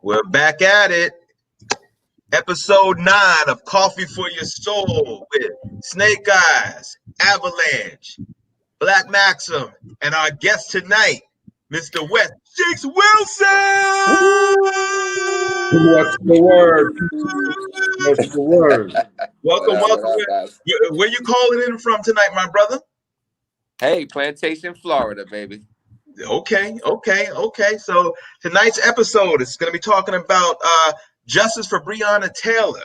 We're back at it. Episode 9 of Coffee for Your Soul with Snake Eyes, Avalanche, Black Maxim, and our guest tonight, Mr. West Jakes Wilson. What's the word? What's the word? Welcome. Guys? Where you calling in from tonight, my brother? Hey, Plantation, Florida, baby. Okay. So tonight's episode is going to be talking about justice for Breonna Taylor.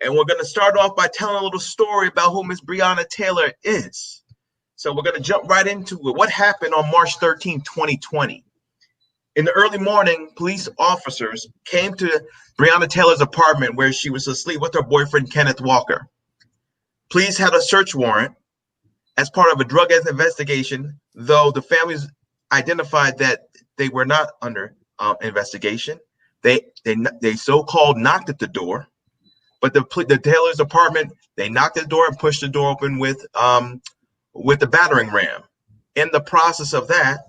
And we're going to start off by telling a little story about who Miss Breonna Taylor is. So we're going to jump right into it. What happened on March 13, 2020? In the early morning, police officers came to Breonna Taylor's apartment where she was asleep with her boyfriend, Kenneth Walker. Police had a search warrant as part of a drug investigation, though the families identified that they were not under investigation. They so-called knocked at the door, but the Taylor's apartment, they knocked at the door and pushed the door open with the battering ram. In the process of that,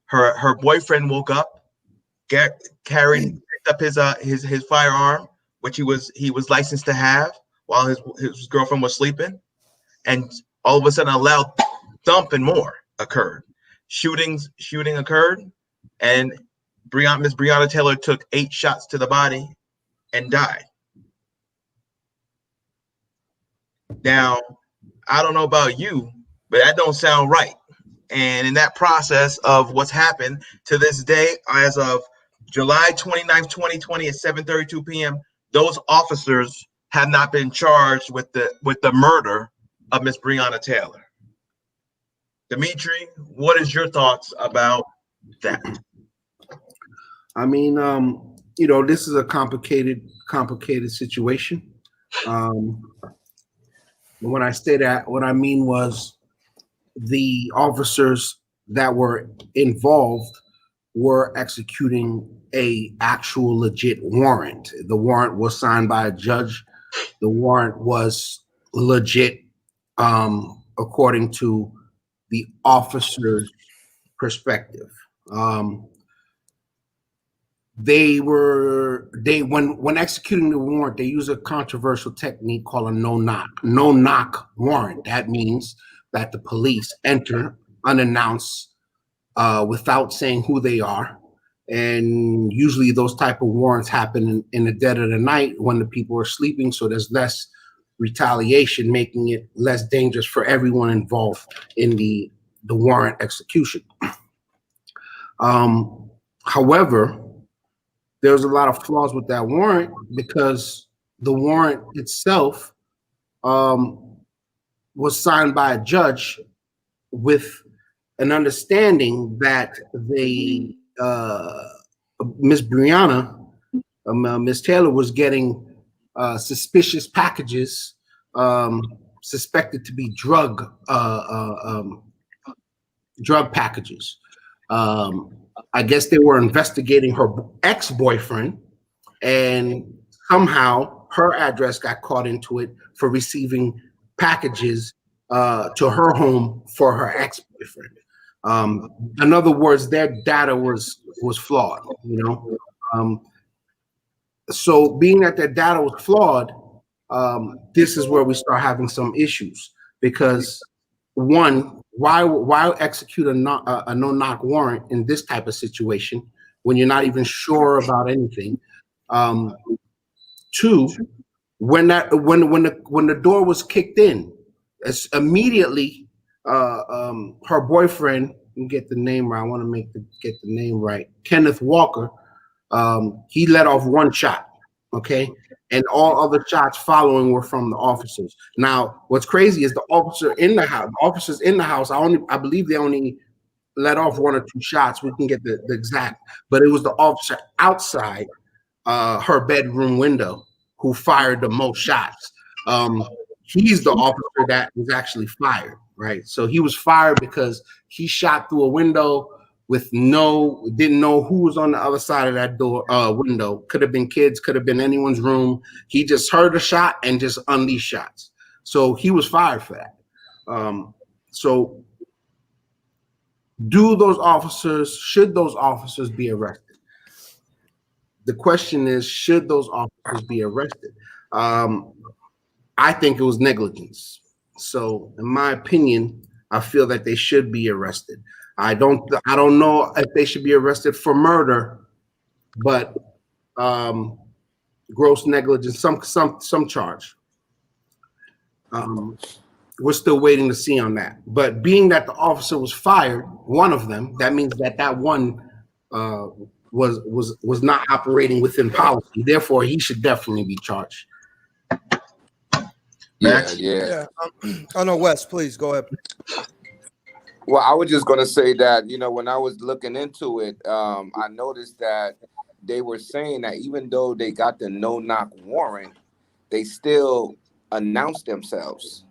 her boyfriend woke up, picked up his firearm, which he was licensed to have while his girlfriend was sleeping, and all of a sudden a loud thump and more occurred. Shooting occurred, and Miss Breonna Taylor took 8 shots to the body and died. Now, I don't know about you, but that don't sound right. And in that process of what's happened to this day, as of July 29th, 2020 at 7:32 p.m., those officers have not been charged with the murder of Miss Breonna Taylor. Dimitri, what is your thoughts about that? I mean, this is a complicated situation. When I say that, what I mean was the officers that were involved were executing a actual legit warrant. The warrant was signed by a judge. The warrant was legit, according to the officer's perspective. When executing the warrant, they use a controversial technique called a no-knock warrant. That means that the police enter unannounced, without saying who they are. And usually those type of warrants happen in the dead of the night when the people are sleeping, so there's less retaliation, making it less dangerous for everyone involved in the warrant execution. However, there's a lot of flaws with that warrant because the warrant itself was signed by a judge with an understanding that Miss Breonna, Miss Taylor, was getting suspicious packages, suspected to be drug packages. I guess they were investigating her ex-boyfriend, and somehow her address got caught into it for receiving packages to her home for her ex-boyfriend. In other words, their data was flawed, so being that their data was flawed, this is where we start having some issues, because one, why execute a no-knock warrant in this type of situation when you're not even sure about anything? Two, when the door was kicked in, immediately her boyfriend, let me get the name right. I want to get the name right. Kenneth Walker. He let off 1 shot, okay, and all other shots following were from the officers. Now, what's crazy is the officers in the house. I believe they only let off 1 or 2 shots. We can get the exact, but it was the officer outside her bedroom window who fired the most shots. He's the officer that was actually fired, right? So he was fired because he shot through a window didn't know who was on the other side of that door window. Could have been kids, could have been anyone's room. He just heard a shot and just unleashed shots. So he was fired for that. So should those officers be arrested? The question is, should those officers be arrested? I think it was negligence. So, in my opinion, I feel that they should be arrested. I don't know if they should be arrested for murder, but gross negligence, some charge. We're still waiting to see on that. But being that the officer was fired, one of them, that means that one was not operating within policy. Therefore, he should definitely be charged. Yeah. Oh no, Wes, please go ahead. Well, I was just gonna say that, when I was looking into it, I noticed that they were saying that even though they got the no-knock warrant, they still announced themselves.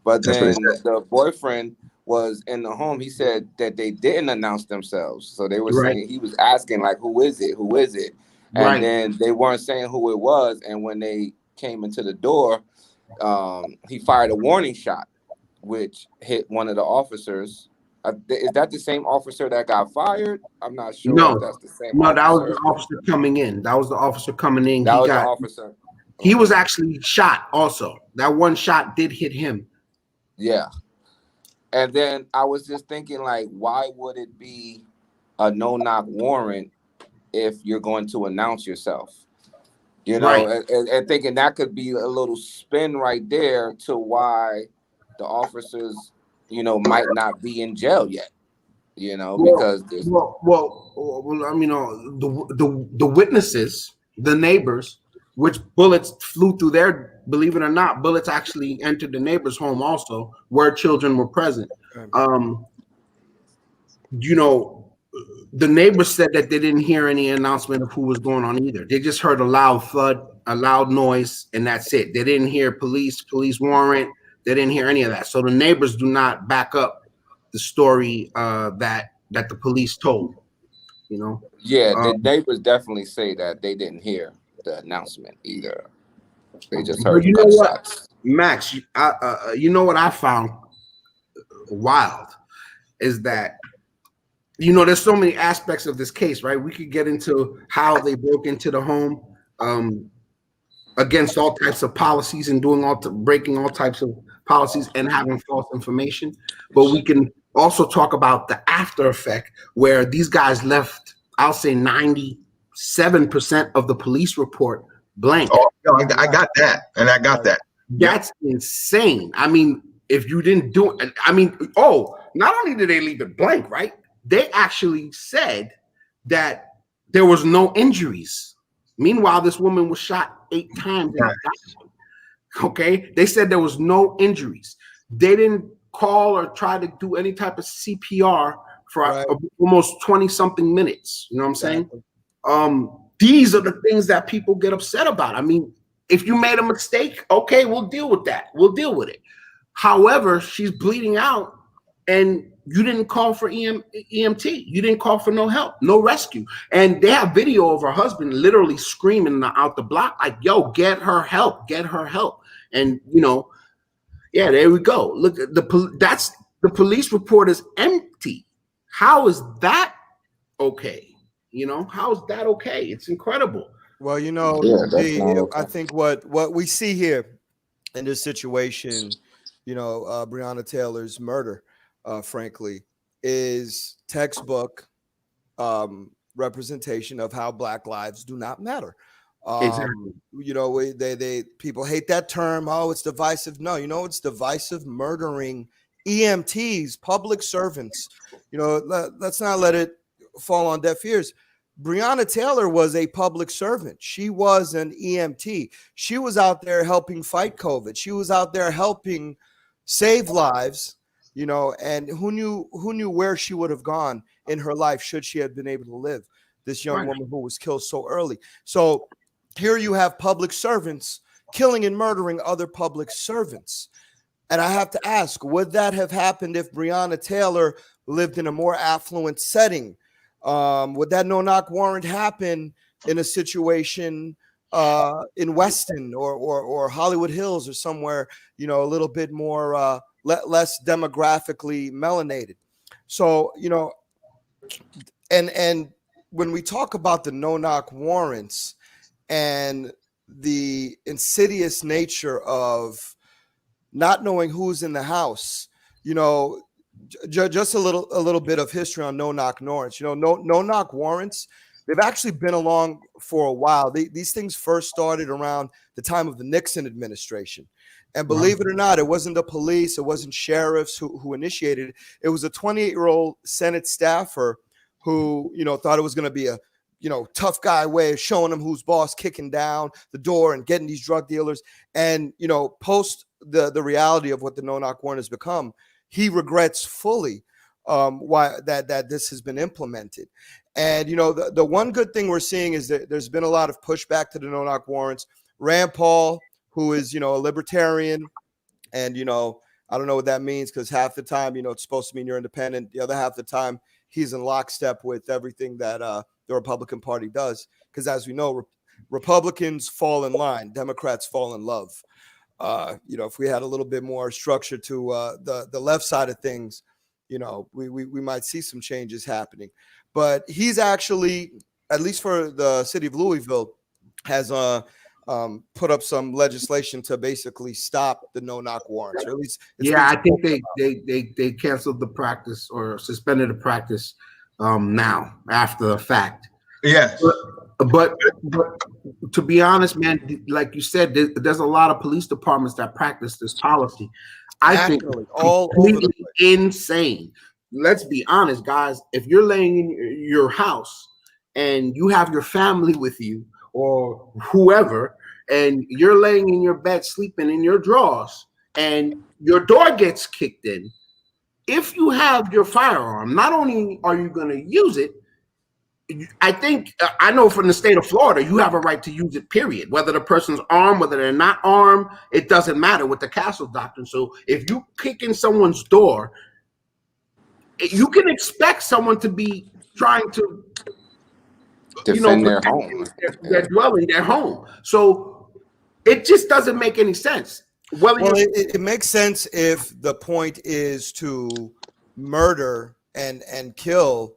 But then the boyfriend was in the home. He said that they didn't announce themselves. So they were saying, he was asking like, who is it? Who is it? And then they weren't saying who it was. And when they came into the door, he fired a warning shot, which hit one of the officers. Is that the same officer that got fired? I'm not sure if that's the same officer. That was the officer coming in. That was the officer coming in. That was the officer. He was actually shot also. That one shot did hit him. Yeah. And then I was just thinking, like, why would it be a no-knock warrant if you're going to announce yourself? And thinking that could be a little spin right there to why the officers, might not be in jail yet. Because there's the witnesses, the neighbors, which bullets flew through their, believe it or not, bullets actually entered the neighbor's home also, where children were present. The neighbors said that they didn't hear any announcement of who was going on either. They just heard a loud thud, a loud noise, and that's it. They didn't hear police warrant. They didn't hear any of that. So the neighbors do not back up the story that the police told. Yeah, the neighbors definitely say that they didn't hear the announcement either. They just heard gunshots. Max, you know what I found wild is that there's so many aspects of this case, right? We could get into how they broke into the home against all types of policies and breaking all types of policies and having false information. But we can also talk about the after effect where these guys left, I'll say 97% of the police report blank. Oh, no, I got that. And I got that. That's insane. I mean, if you didn't do it, not only did they leave it blank, right? They actually said that there was no injuries. Meanwhile, this woman was shot 8 times. Okay, they said there was no injuries. They didn't call or try to do any type of CPR for almost 20-something minutes. You know what I'm saying? These are the things that people get upset about. I mean, if you made a mistake, okay, we'll deal with that. We'll deal with it. However, she's bleeding out and you didn't call for EMT. You didn't call for no help, no rescue. And they have video of her husband literally screaming out the block, like, yo, get her help, get her help. And, there we go. Look, the police report is empty. How is that okay? How is that okay? It's incredible. Well, I think what we see here in this situation, Breonna Taylor's murder, frankly, is textbook representation of how Black lives do not matter. Exactly. They people hate that term. Oh, it's divisive. No, it's divisive. Murdering EMTs, public servants. Let's not let it fall on deaf ears. Breonna Taylor was a public servant. She was an EMT. She was out there helping fight COVID. She was out there helping save lives. And who knew where she would have gone in her life should she have been able to live? This young woman who was killed so early. So here you have public servants killing and murdering other public servants. And I have to ask, would that have happened if Breonna Taylor lived in a more affluent setting? Would that no-knock warrant happen in a situation in Weston or Hollywood Hills or somewhere, a little bit more less demographically melanated? So, and when we talk about the no-knock warrants and the insidious nature of not knowing who's in the house, just a little bit of history on no-knock warrants. No-knock warrants, they've actually been along for a while. These things first started around the time of the Nixon administration. And believe it or not, it wasn't the police, it wasn't sheriffs who initiated it. It was a 28-year-old Senate staffer who, thought it was going to be a, tough guy way of showing them who's boss, kicking down the door and getting these drug dealers. And, post the reality of what the no-knock warrant has become, he regrets fully why that this has been implemented. And, the one good thing we're seeing is that there's been a lot of pushback to the no-knock warrants. Rand Paul, who is, a libertarian, and, I don't know what that means, because half the time, it's supposed to mean you're independent. The other half the time, he's in lockstep with everything that the Republican Party does. Because as we know, Republicans fall in line, Democrats fall in love. If we had a little bit more structure to the left side of things, we might see some changes happening. But he's actually, at least for the city of Louisville, has put up some legislation to basically stop the no-knock warrants. Or at least I think they canceled the practice or suspended the practice now after the fact. Yes. But to be honest, man, like you said, there's a lot of police departments that practice this policy. I think all completely insane. Let's be honest, guys. If you're laying in your house and you have your family with you or whoever, and you're laying in your bed sleeping in your drawers, and your door gets kicked in, if you have your firearm, not only are you going to use it, I know from the state of Florida, you have a right to use it, period. Whether the person's armed, whether they're not armed, it doesn't matter with the castle doctrine. So if you kick in someone's door, you can expect someone to be trying to defend their home, their dwelling, their home. So it just doesn't make any sense. It makes sense if the point is to murder and kill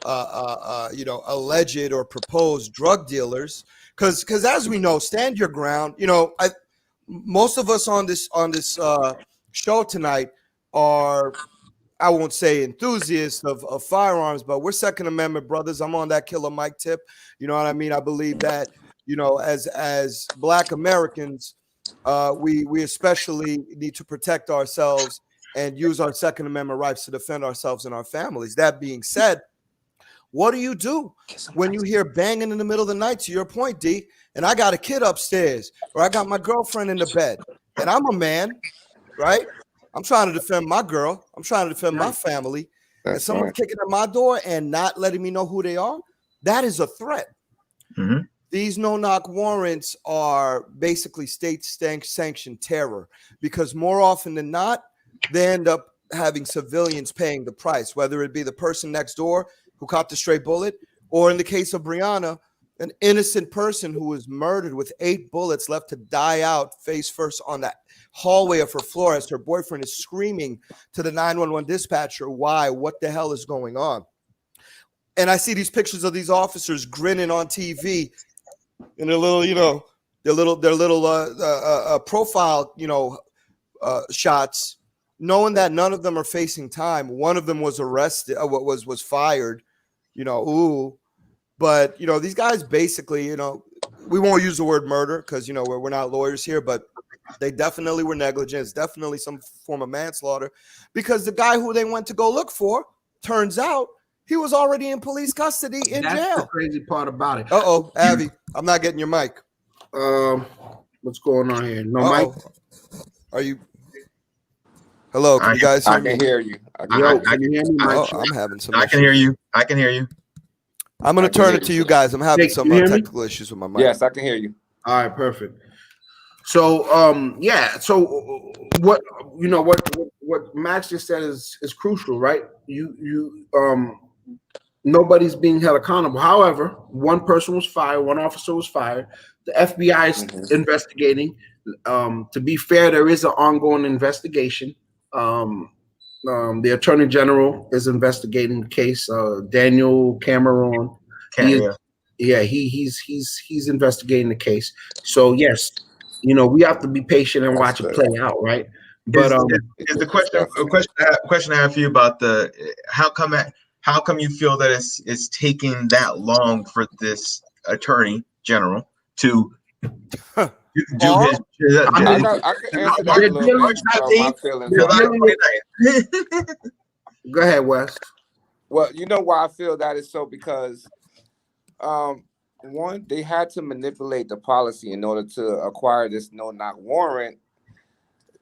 alleged or proposed drug dealers, because as we know, stand your ground. Most of us on this show tonight are, I won't say enthusiasts of firearms, but we're Second Amendment brothers. I'm on that Killer Mike tip. You know what I mean? I believe that, as Black Americans, we especially need to protect ourselves and use our Second Amendment rights to defend ourselves and our families. That being said, what do you do when you hear banging in the middle of the night, to your point, D, and I got a kid upstairs, or I got my girlfriend in the bed, and I'm a man, right? I'm trying to defend my girl. I'm trying to defend my family. And someone's kicking at my door and not letting me know who they are, that is a threat. Mm-hmm. These no-knock warrants are basically state-sanctioned terror, because more often than not, they end up having civilians paying the price, whether it be the person next door who caught the stray bullet, or in the case of Breonna, an innocent person who was murdered with 8 bullets left to die out face first on that hallway of her floor as her boyfriend is screaming to the 911 dispatcher, why? What the hell is going on? And I see these pictures of these officers grinning on TV in their little, their little profile, shots, knowing that none of them are facing time. One of them was arrested, was fired, but these guys basically, we won't use the word murder because we're not lawyers here, but they definitely were negligent. It's definitely some form of manslaughter, because the guy who they went to go look for, turns out he was already in police custody in jail. That's the crazy part about it. Avi, I'm not getting your mic. What's going on here? No mic. Are you? Hello, can you guys hear me? I can hear you. Can you hear me, Mike? I'm having some. I can hear you. I can hear you. I'm going to turn it to you guys. I'm having some technical issues with my mic. Yes, I can hear you. All right, perfect. So, So, what Max just said is crucial, right? Nobody's being held accountable. However, one person was fired. One officer was fired. The FBI is investigating. To be fair, there is an ongoing investigation. The Attorney General is investigating the case. Daniel Cameron He's investigating the case. So yes, we have to be patient and watch it play out, right? But is the question I have for you about how come you feel that it's taking that long for this attorney general to do his? I can answer that a little bit. My feelings. Go ahead, Wes. Well, you know why I feel that is so because, one, they had to manipulate the policy in order to acquire this no-knock warrant,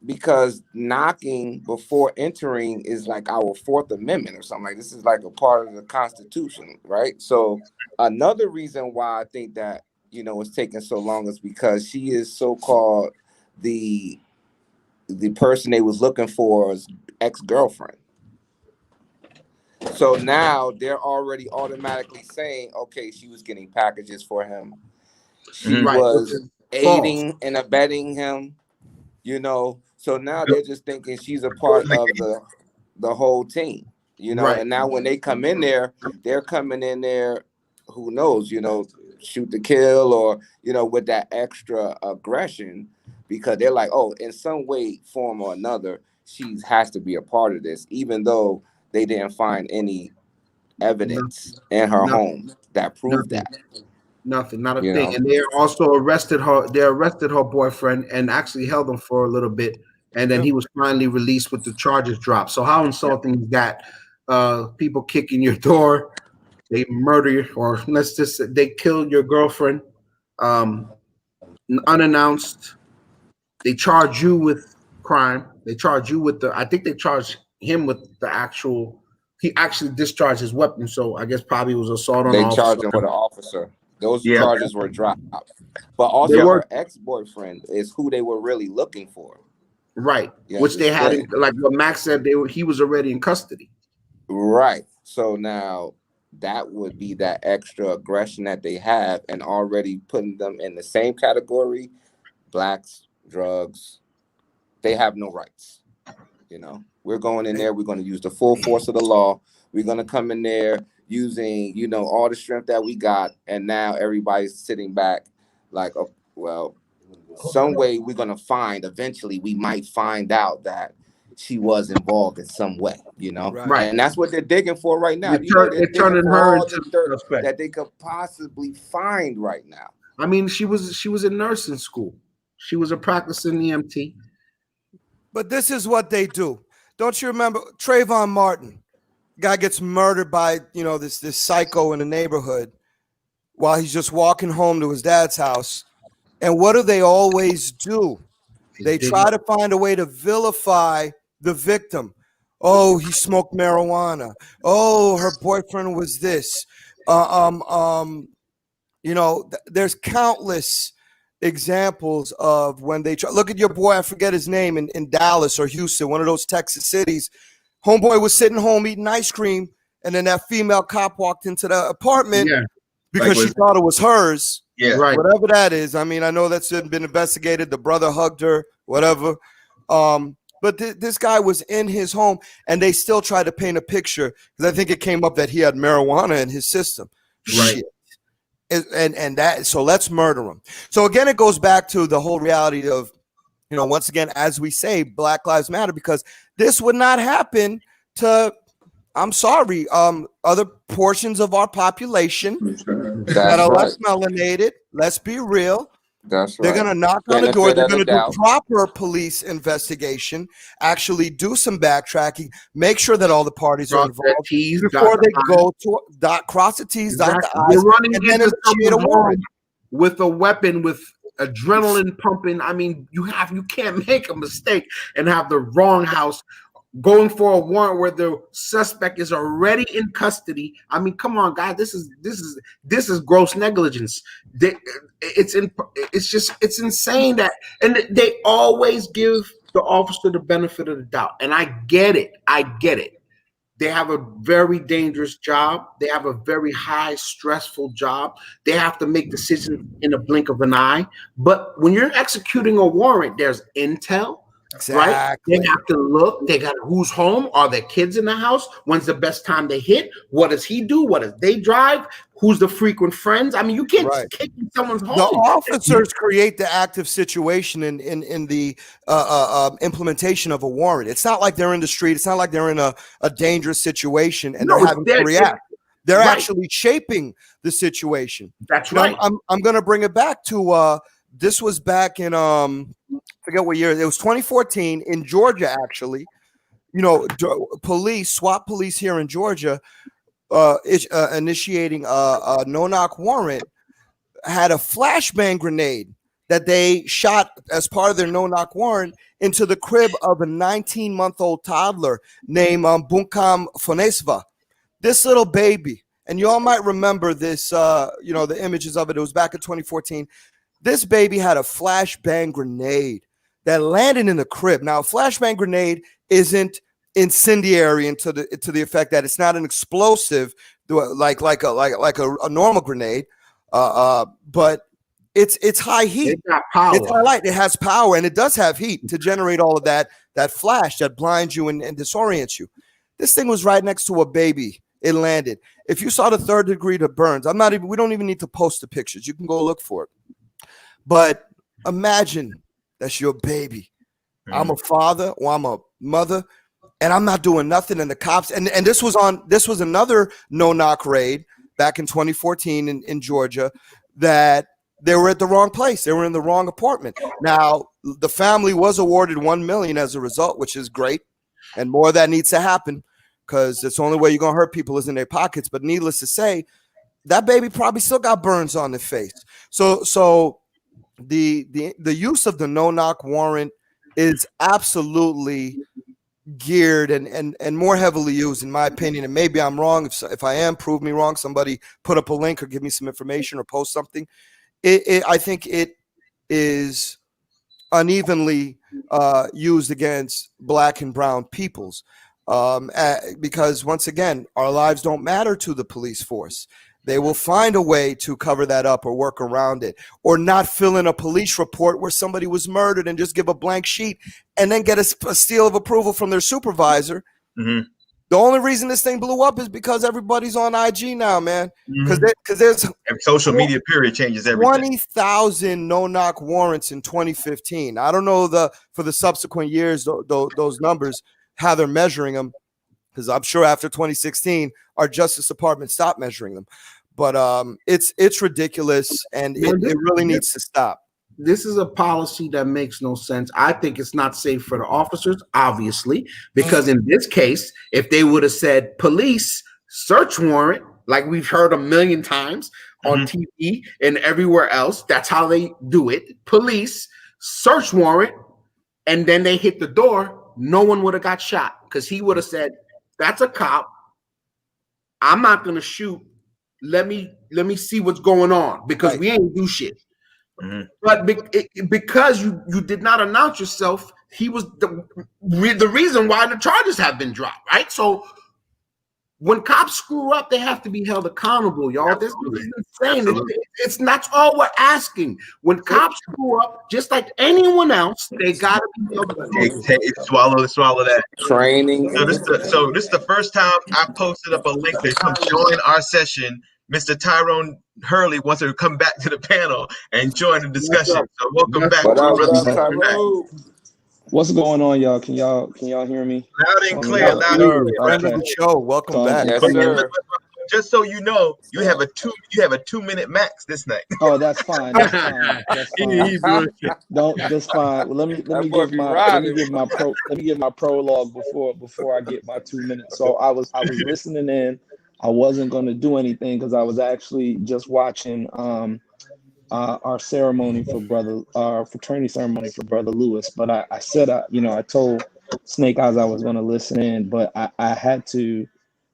because knocking before entering is like our Fourth Amendment or something. Like, this is like a part of the Constitution, right? So another reason why I think that it's taking so long is because she is so-called the person they was looking for's ex-girlfriend. So now they're already automatically saying, okay, she was getting packages for him. She was aiding and abetting him, So now they're just thinking she's a part of the whole team, And now when they come in there, they're coming in there, who knows, shoot to kill or, with that extra aggression, because they're like, oh, in some way, form or another, she has to be a part of this, even though they didn't find any evidence in her home that proved that. Nothing, not a thing. And they also arrested her. They arrested her boyfriend and actually held him for a little bit. And then he was finally released with the charges dropped. So how insulting is that? People kicking your door, they murder you, or let's just say they kill your girlfriend unannounced. They charge you with crime. They charge you with I think they charge him with he actually discharged his weapon. So I guess probably it was assault on. They charged him with an officer. Those charges were dropped. But also her ex-boyfriend is who they were really looking for. Right. Which they had, like what Max said, he was already in custody. Right. So now that would be that extra aggression that they have, and already putting them in the same category. Blacks, drugs, they have no rights. We're going in there. We're going to use the full force of the law. We're going to come in there using, all the strength that we got. And now everybody's sitting back like, oh, well, some way we're going to eventually we might find out that she was involved in some way, Right. And that's what they're digging for right now. They're turning her into the suspect that they could possibly find right now. I mean, she was in nursing school. She was a practicing EMT. But this is what they do. Don't you remember Trayvon Martin? Guy gets murdered by, this psycho in the neighborhood while he's just walking home to his dad's house. And what do they always do? They try to find a way to vilify the victim. Oh, he smoked marijuana. Oh, her boyfriend was this. There's countless examples of when they try. Look at your boy, I forget his name, in Dallas or Houston, one of those Texas cities. Homeboy was sitting home eating ice cream, and then that female cop walked into the apartment because she thought it was hers. Yeah, right. Whatever that is. I mean, I know that's been investigated. The brother hugged her, whatever. But this guy was in his home, and they still try to paint a picture, because I think it came up that he had marijuana in his system. Right. Shit. And that, so let's murder him. So again, it goes back to the whole reality of, once again, as we say, Black Lives Matter, because this would not happen to, I'm sorry, other portions of our population that are less melanated. Let's be real. That's right. They're going to knock on the door. They're going to do proper police investigation, actually do some backtracking, make sure that all the parties are involved before they go to cross the T's, dot the I's. You're running and then into someone with a weapon, with adrenaline pumping. I mean, you can't make a mistake and have the wrong house. Going for a warrant where the suspect is already in custody. I mean, come on, guys. This is gross negligence. It's insane that, and they always give the officer the benefit of the doubt. And I get it. They have a very dangerous job. They have a very high, stressful job. They have to make decisions in a blink of an eye. But when you're executing a warrant, there's intel. right? They Exactly. have to look. They got who's home. Are there kids in the house? When's the best time to hit? What does he do? What does they drive? Who's the frequent friends? I mean, you can't Right. kick in someone's The home. officers create the active situation in the implementation of a warrant. It's not like they're in the street. It's not like they're in a dangerous situation and No, they're having to react. They're right. actually shaping the situation. That's You know, right. I'm going to bring it back to this was back in forget what year. It was 2014 in Georgia, actually. You know, SWAT police here in Georgia, initiating a no-knock warrant, had a flashbang grenade that they shot as part of their no-knock warrant into the crib of a 19-month-old toddler named Bunkam Fonesva. This little baby, and you all might remember this, you know, the images of it. It was back in 2014. This baby had a flashbang grenade that landed in the crib. Now, a flashbang grenade isn't incendiary to the effect that it's not an explosive like a normal grenade, but it's high heat. It's got power. It's high light. It has power, and it does have heat to generate all of that flash that blinds you and disorients you. This thing was right next to a baby. It landed. If you saw the 3rd degree to burns, we don't even need to post the pictures. You can go look for it. But imagine that's your baby. I'm a father or I'm a mother, and I'm not doing nothing. And the cops, and this was another no-knock raid back in 2014 in Georgia, that they were at the wrong place. They were in the wrong apartment. Now, the family was awarded $1 million as a result, which is great. And more of that needs to happen, because it's the only way you're going to hurt people is in their pockets. But needless to say, that baby probably still got burns on their face. So the use of the no-knock warrant is absolutely geared and more heavily used, in my opinion. And maybe I'm wrong. If I am, prove me wrong. Somebody put up a link or give me some information or post something. I think it is unevenly used against Black and brown peoples, because once again, our lives don't matter to the police force. They will find a way to cover that up or work around it, or not fill in a police report where somebody was murdered and just give a blank sheet and then get a seal of approval from their supervisor. Mm-hmm. The only reason this thing blew up is because everybody's on IG now, man. Because there's social media period changes everything. 20,000 no-knock warrants in 2015. I don't know for the subsequent years those numbers, how they're measuring them, because I'm sure after 2016 our Justice Department stopped measuring them. But it's ridiculous, and it really needs to stop. This is a policy that makes no sense. I think it's not safe for the officers, obviously, because in this case, if they would have said police search warrant, like we've heard a million times on TV and everywhere else, that's how they do it. Police search warrant, and then they hit the door, no one would have got shot, because he would have said, that's a cop. I'm not going to shoot. Let me see what's going on, because we ain't do shit. Mm-hmm. But because you did not announce yourself, he was the reason why the charges have been dropped, right? So when cops screw up, they have to be held accountable, y'all. This is insane. It's not all we're asking. When cops screw up, just like anyone else, they gotta be held accountable. Swallow that. Training. So this is the first time I posted up a link to come join our session. Mr. Tyrone Hurley wants to come back to the panel and join the discussion. So welcome back. What's going on, y'all? Can y'all hear me? Loud and clear. Friend of the show. Welcome back. Yes, sir. Just so you know, you have a 2-minute max this night. Oh, that's fine. That's fine. That's fine. That's fine. Well, let me give my prologue before I get my 2 minutes. So I was listening in. I wasn't going to do anything because I was actually just watching our ceremony for our fraternity ceremony for Brother Lewis. But I said, I told Snake Eyes I was going to listen in, but I had to,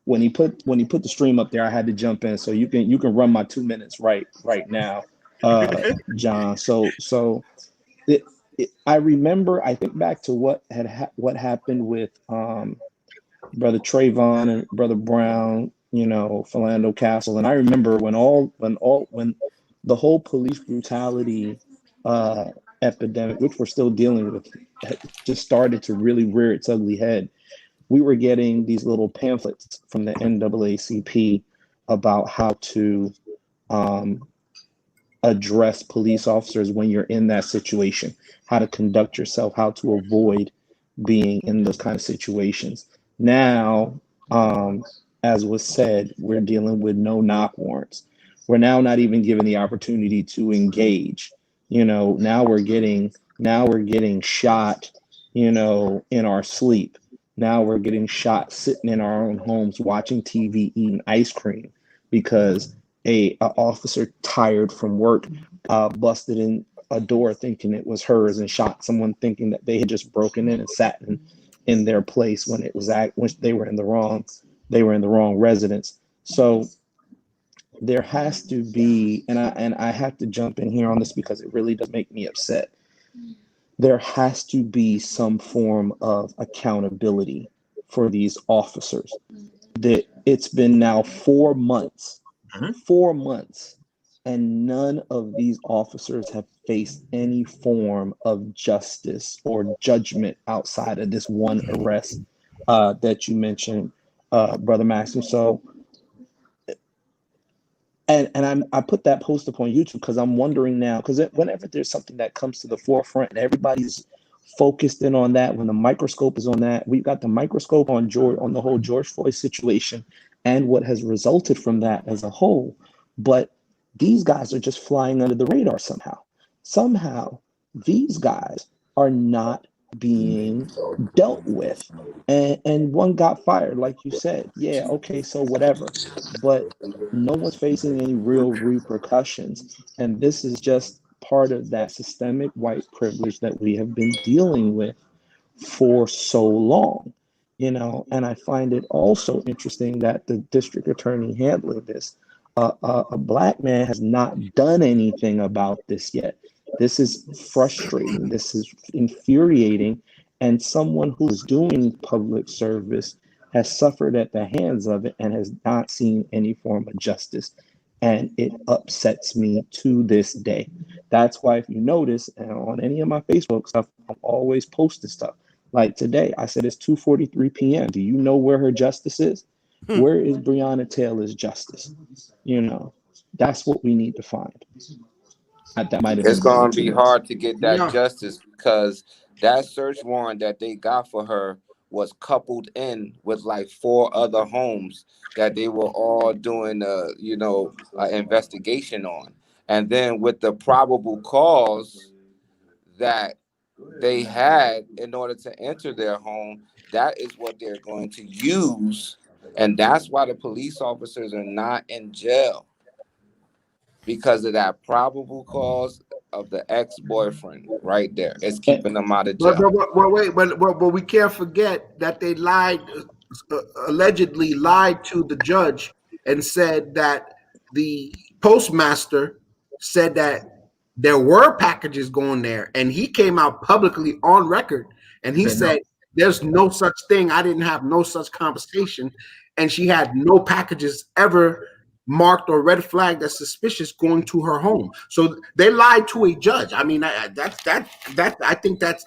when he put the stream up there, I had to jump in. So you can run my 2 minutes right now, John. So I remember, I think back to what happened with Brother Trayvon and Brother Brown, Philando Castle, and I remember when the whole police brutality epidemic, which we're still dealing with, just started to really rear its ugly head, we were getting these little pamphlets from the NAACP about how to address police officers when you're in that situation, how to conduct yourself, how to avoid being in those kind of situations. Now, as was said, we're dealing with no knock warrants. We're now not even given the opportunity to engage. Now we're getting shot, in our sleep. Now we're getting shot sitting in our own homes watching TV, eating ice cream because a officer tired from work busted in a door thinking it was hers and shot someone thinking that they had just broken in and sat in their place when they were in the wrong residence. So there has to be, and I have to jump in here on this because it really does make me upset. There has to be some form of accountability for these officers. It's been now 4 months, 4 months, and none of these officers have faced any form of justice or judgment outside of this one arrest that you mentioned, Brother Maxim. So, and I put that post up on YouTube because I'm wondering now, because whenever there's something that comes to the forefront and everybody's focused in on that, when the microscope is on that, we've got the microscope on the whole George Floyd situation and what has resulted from that as a whole. But these guys are just flying under the radar somehow. Somehow, these guys are not being dealt with. And one got fired, like you said. Yeah, okay, so whatever. But no one's facing any real repercussions. And this is just part of that systemic white privilege that we have been dealing with for so long. And I find it also interesting that the district attorney handling this, a Black man has not done anything about this yet. This is frustrating. This is infuriating. And someone who's doing public service has suffered at the hands of it and has not seen any form of justice. And it upsets me to this day. That's why, if you notice, on any of my Facebook stuff, I'm always posting stuff. Like today, I said it's 2:43 p.m. Do you know where her justice is? Where is Breonna Taylor's justice? That's what we need to find. That might have It's been going to be hard to get that Yeah. justice because that search warrant that they got for her was coupled in with like 4 other homes that they were all doing investigation on. And then with the probable cause that they had in order to enter their home, that is what they're going to use. And that's why the police officers are not in jail, because of that probable cause of the ex-boyfriend right there. It's keeping them out of jail. But we can't forget that they allegedly lied to the judge and said that the postmaster said that there were packages going there, and he came out publicly on record and he said there's no such thing. I didn't have no such conversation, and she had no packages ever marked or red flagged as suspicious going to her home. So they lied to a judge. I mean, I think that's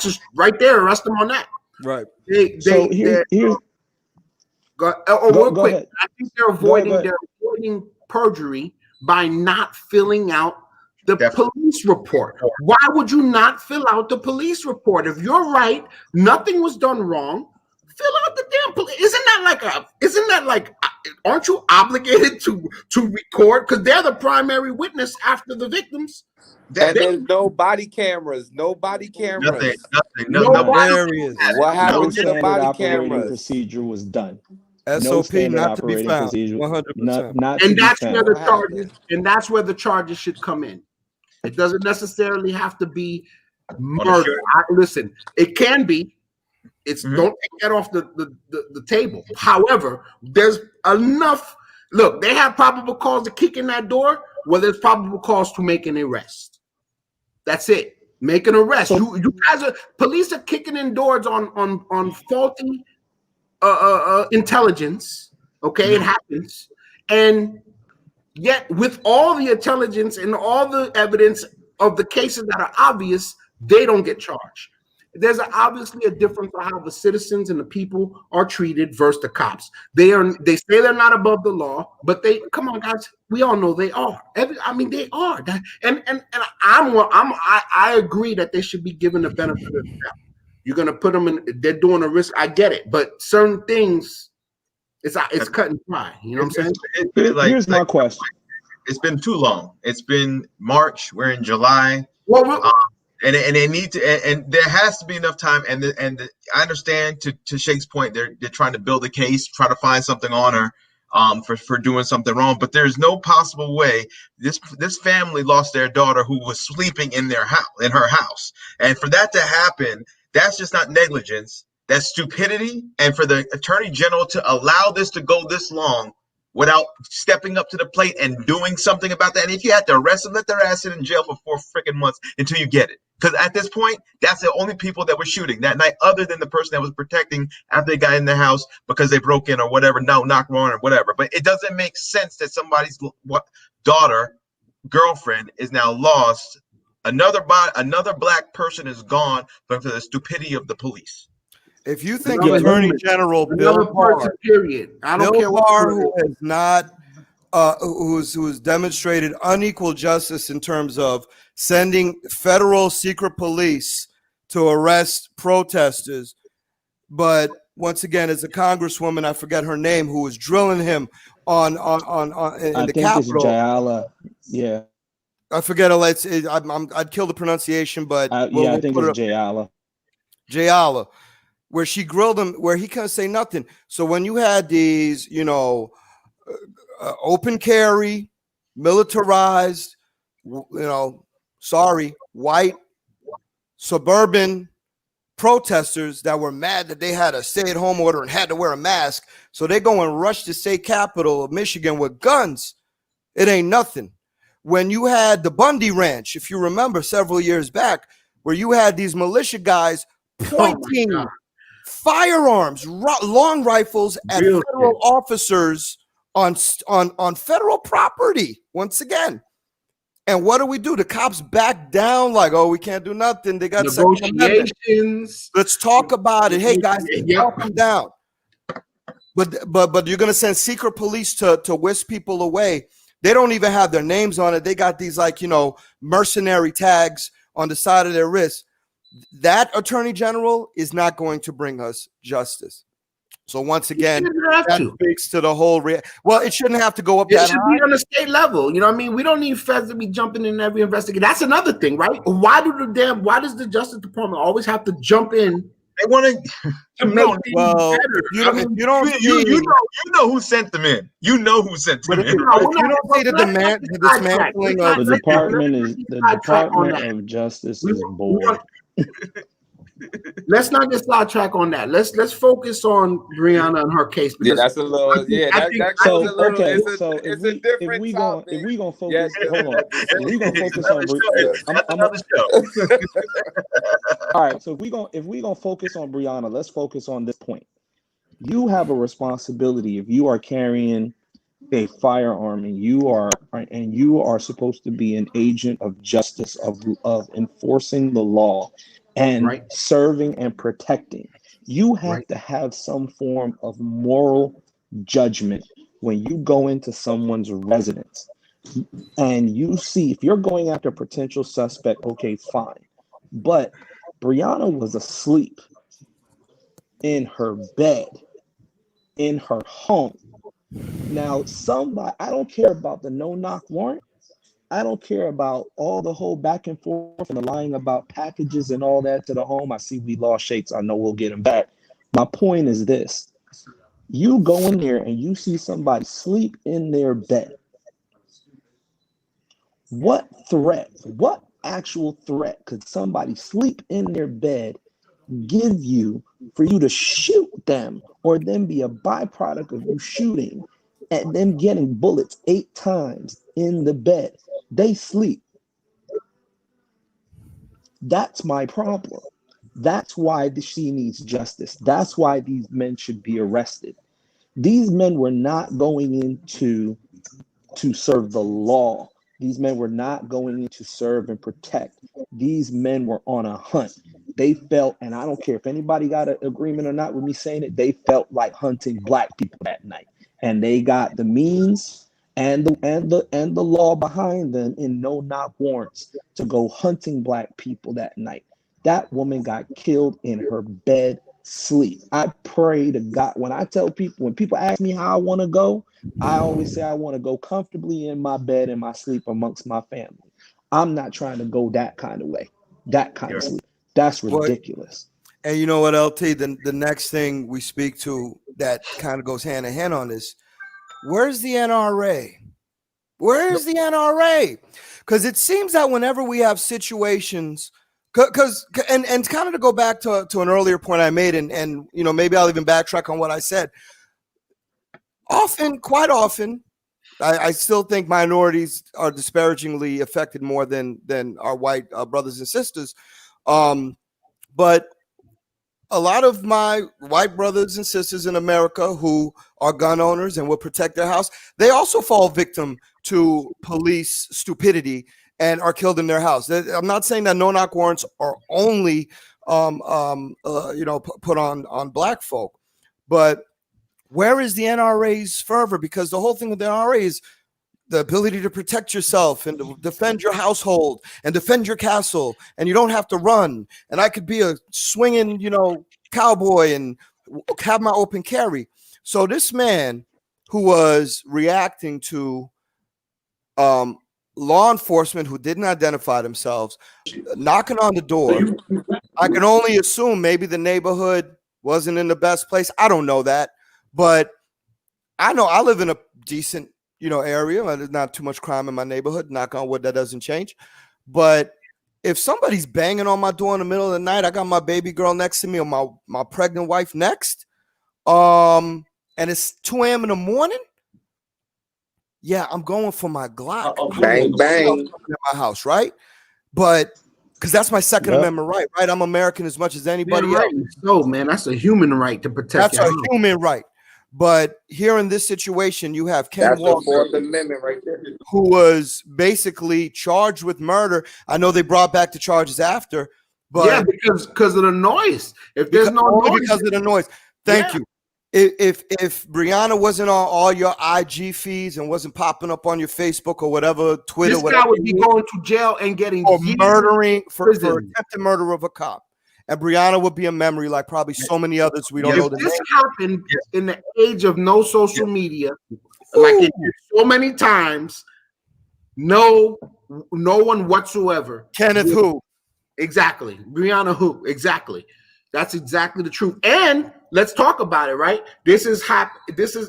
just right there. Arrest them on that. Right. Here's real quick. Ahead. I think they're avoiding perjury by not filling out the police report. Why would you not fill out the police report? If you're right, nothing was done wrong, fill out the damn police. Isn't that like aren't you obligated to record? Because they're the primary witness after the victims. And there's no body cameras. Nothing. What happened to the body cameras? Procedure was done. SOP not to be found. 100%. And that's where the charges should come in. It doesn't necessarily have to be murder. Listen, it can be. Don't take that off the table. However, there's enough. Look, they have probable cause to kick in that door. Well, there's probable cause to make an arrest. That's it. Make an arrest. You guys police are kicking in doors on faulty intelligence. Okay, it happens. And yet, with all the intelligence and all the evidence of the cases that are obvious, they don't get charged. There's obviously a difference on how the citizens and the people are treated versus the cops. They say they're not above the law, but come on, guys, we all know they are. They are. I agree that they should be given the benefit of the doubt. You're gonna put them in. They're doing a risk. I get it, but certain things, it's cut and dry. You know what I'm saying? Here's my question. It's been too long. It's been March. We're in July. Well, and they need to, and there has to be enough time. And I understand to Shake's point, they're trying to build a case, try to find something on her, for doing something wrong. But there's no possible way this family lost their daughter who was sleeping in her house, and for that to happen, that's just not negligence. That's stupidity. And for the attorney general to allow this to go this long without stepping up to the plate and doing something about that. And if you had to arrest them, let their ass sit in jail for 4 freaking months until you get it. Because at this point, that's the only people that were shooting that night, other than the person that was protecting after they got in the house because they broke in or whatever, knocked on or whatever. But it doesn't make sense that somebody's daughter, girlfriend is now lost. Another black person is gone for the stupidity of the police. If you think Attorney General Bill Barr, who has not, who's demonstrated unequal justice in terms of sending federal secret police to arrest protesters, but once again, as a congresswoman, I forget her name, who was drilling him in the Capitol. It's Jayala. Yeah, I forget her. I'd kill the pronunciation, but I think it's Jayala. Jayala. Where she grilled him, where he couldn't say nothing. So when you had these, open carry, militarized, white, suburban protesters that were mad that they had a stay-at-home order and had to wear a mask, so they go and rush the state capitol of Michigan with guns. It ain't nothing. When you had the Bundy Ranch, if you remember several years back, where you had these militia guys pointing firearms, long rifles at federal officers on federal property once again. And what do? The cops back down like, oh, we can't do nothing. They got negotiations. Let's talk about it. Hey guys, calm down. But you're gonna send secret police to whisk people away. They don't even have their names on it. They got these mercenary tags on the side of their wrists. That attorney general is not going to bring us justice. So once again, that speaks to the whole. Well, it shouldn't have to go up. It should be on the state level. You know what I mean? We don't need feds to be jumping in every investigation. That's another thing, right? Why does the Justice Department always have to jump in? They want to make things better. You know who sent them in. You know who sent them in. If you don't see the dismantling of the Department of Justice is bored. Let's not get sidetracked on that. Let's focus on Breonna and her case. Yeah, that's a little. It's a different topic. If we gonna focus, hold on. If we gonna focus on all right. So if we gonna focus on Breonna, let's focus on this point. You have a responsibility if you are carrying a firearm and you are supposed to be an agent of justice, of enforcing the law and serving and protecting. You have to have some form of moral judgment when you go into someone's residence and you see if you're going after a potential suspect, okay, fine. But Breonna was asleep in her bed, in her home. Now, I don't care about the no-knock warrant. I don't care about all the whole back and forth and the lying about packages and all that to the home. I see we lost Shakes. I know we'll get him back. My point is this. You go in there and you see somebody sleep in their bed. What actual threat could somebody sleep in their bed give you for you to shoot them or then be a byproduct of you shooting and them getting bullets 8 times in the bed? They sleep. That's my problem. That's why she needs justice. That's why these men should be arrested. These men were not going in to serve the law. These men were not going in to serve and protect. These men were on a hunt. They felt, and I don't care if anybody got an agreement or not with me saying it, they felt like hunting black people that night. And they got the means and the law behind them in no-knock warrants to go hunting black people that night. That woman got killed in her bed sleep. I pray to God. When I tell people, when people ask me how I want to go, I always say I want to go comfortably in my bed in my sleep amongst my family. I'm not trying to go that kind of way, that kind of sleep. That's ridiculous. And you know what, LT? The next thing we speak to that kind of goes hand in hand on this. Where's the NRA? Where's the NRA? Because it seems that whenever we have situations, and kind of to go back to an earlier point I made, and you know, maybe I'll even backtrack on what I said. Quite often, I still think minorities are disparagingly affected more than our white brothers and sisters. But a lot of my white brothers and sisters in America who are gun owners and will protect their house, they also fall victim to police stupidity and are killed in their house. I'm not saying that no-knock warrants are only, put on black folk, but where is the NRA's fervor? Because the whole thing with the NRA is the ability to protect yourself and to defend your household and defend your castle, and you don't have to run. And I could be a swinging, cowboy and have my open carry. So this man who was reacting to law enforcement who didn't identify themselves, knocking on the door, I can only assume maybe the neighborhood wasn't in the best place. I don't know that, but I know I live in a decent area. There's not too much crime in my neighborhood. Knock on wood, that doesn't change. But if somebody's banging on my door in the middle of the night, I got my baby girl next to me or my pregnant wife next, and it's 2 a.m. in the morning, yeah, I'm going for my Glock. Bang, bang. In my house, right? But because that's my Second Amendment right? I'm American as much as anybody else. No, man, that's a human right to protect. That's a human right. But here in this situation, you have Ken Walker, the Fourth Amendment right there, who was basically charged with murder. I know they brought back the charges after, but yeah, because of the noise. If there's no noise, because of the noise. Thank you. If Breonna wasn't on all your IG feeds and wasn't popping up on your Facebook or whatever, Twitter, this guy would be going to jail and getting for murdering for attempted murder of a cop. And Breonna would be a memory like probably so many others we don't know. If this happened in the age of no social media, like it did so many times, no one whatsoever. Kenneth who? Exactly. Breonna who? Exactly. That's exactly the truth. And let's talk about it, right? This is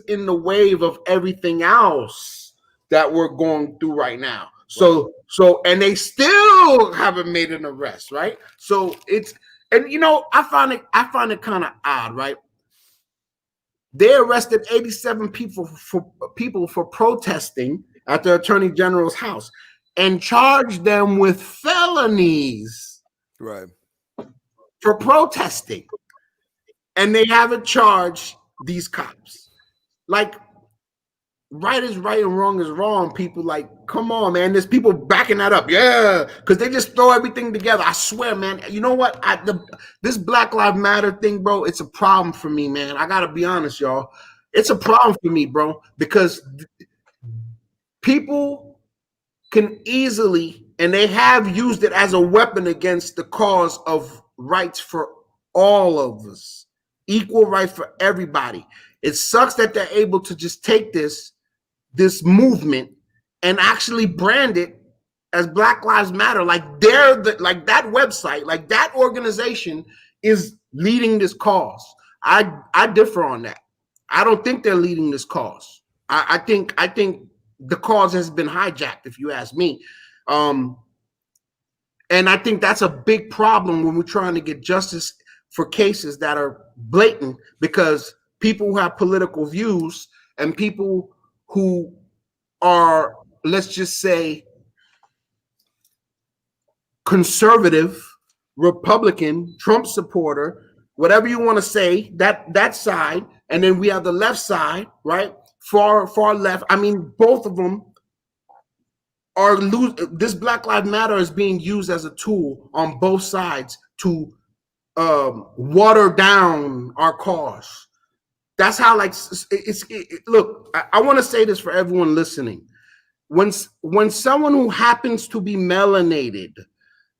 in the wave of everything else that we're going through right now. So and they still haven't made an arrest, right? So it's. And I find it kind of odd, right? They arrested 87 people for protesting at the Attorney General's house and charged them with felonies, right, for protesting. And they haven't charged these cops. Like, right is right and wrong is wrong. People like, come on, man. There's people backing that up. Yeah, because they just throw everything together. I swear, man. You know what? This Black Lives Matter thing, bro, it's a problem for me, man. I got to be honest, y'all. It's a problem for me, bro, because people can easily, and they have used it as a weapon against the cause of rights for all of us, equal right for everybody. It sucks that they're able to just take this movement and actually brand it as Black Lives Matter. Like like that website, like that organization is leading this cause. I differ on that. I don't think they're leading this cause. I think the cause has been hijacked, if you ask me. And I think that's a big problem when we're trying to get justice for cases that are blatant, because people who have political views and people who are, let's just say, conservative, Republican, Trump supporter, whatever you want to say, that side, and then we have the left side, right? Far left. I mean, both of them this Black Lives Matter is being used as a tool on both sides to water down our cause. That's how, like, look, I want to say this for everyone listening. When someone who happens to be melanated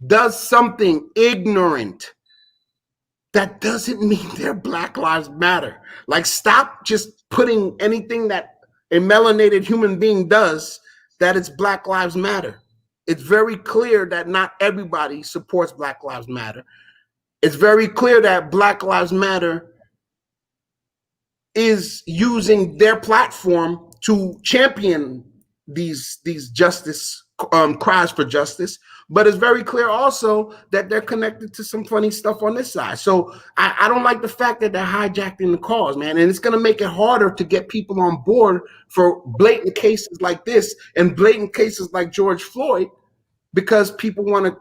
does something ignorant, that doesn't mean their Black Lives Matter. Like, stop just putting anything that a melanated human being does that it's Black Lives Matter. It's very clear that not everybody supports Black Lives Matter. It's very clear that Black Lives Matter is using their platform to champion these justice cries for justice, but it's very clear also that they're connected to some funny stuff on this side. So I don't like the fact that they're hijacking the cause, man, and it's going to make it harder to get people on board for blatant cases like this and blatant cases like George Floyd, because people want to.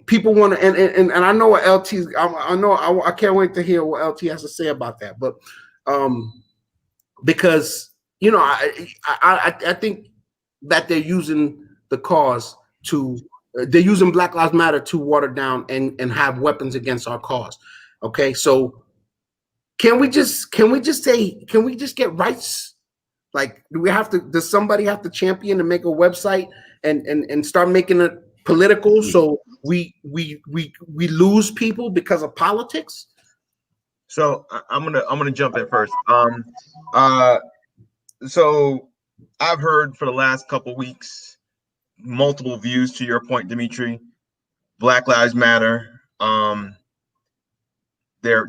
And I know what LT. I can't wait to hear what LT has to say about that. But because I think that they're using the cause to. They're using Black Lives Matter to water down and have weapons against our cause. Okay, so can we just get rights? Like, does somebody have to champion and make a website and start making it political, so we lose people because of politics? So I'm gonna jump in first. So I've heard for the last couple weeks multiple views to your point, Dimitri. Black Lives Matter. Their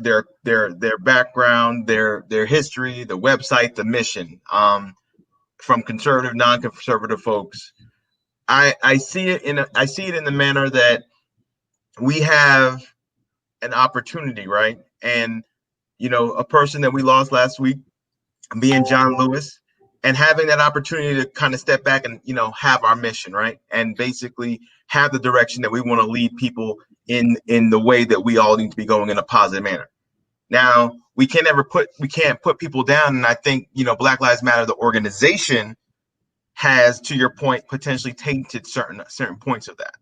background, their history, the website, the mission. From conservative, non-conservative folks. I see it in the manner that we have an opportunity, right? And a person that we lost last week, being John Lewis, and having that opportunity to kind of step back and have our mission, right? And basically have the direction that we want to lead people in the way that we all need to be going in a positive manner. Now, we can't put people down, and I think Black Lives Matter, the organization, has, to your point, potentially tainted certain points of that.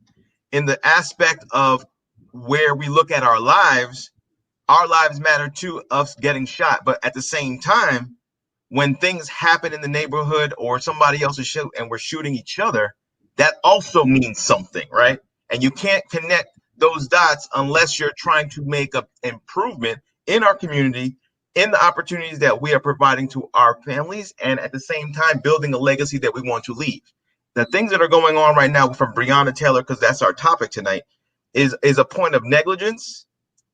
In the aspect of where we look at our lives matter to us getting shot. But at the same time, when things happen in the neighborhood or somebody else is shooting and we're shooting each other, that also means something, right? And you can't connect those dots unless you're trying to make an improvement in our community, in the opportunities that we are providing to our families, and at the same time building a legacy that we want to leave. The things that are going on right now from Breonna Taylor, because that's our topic tonight, is a point of negligence,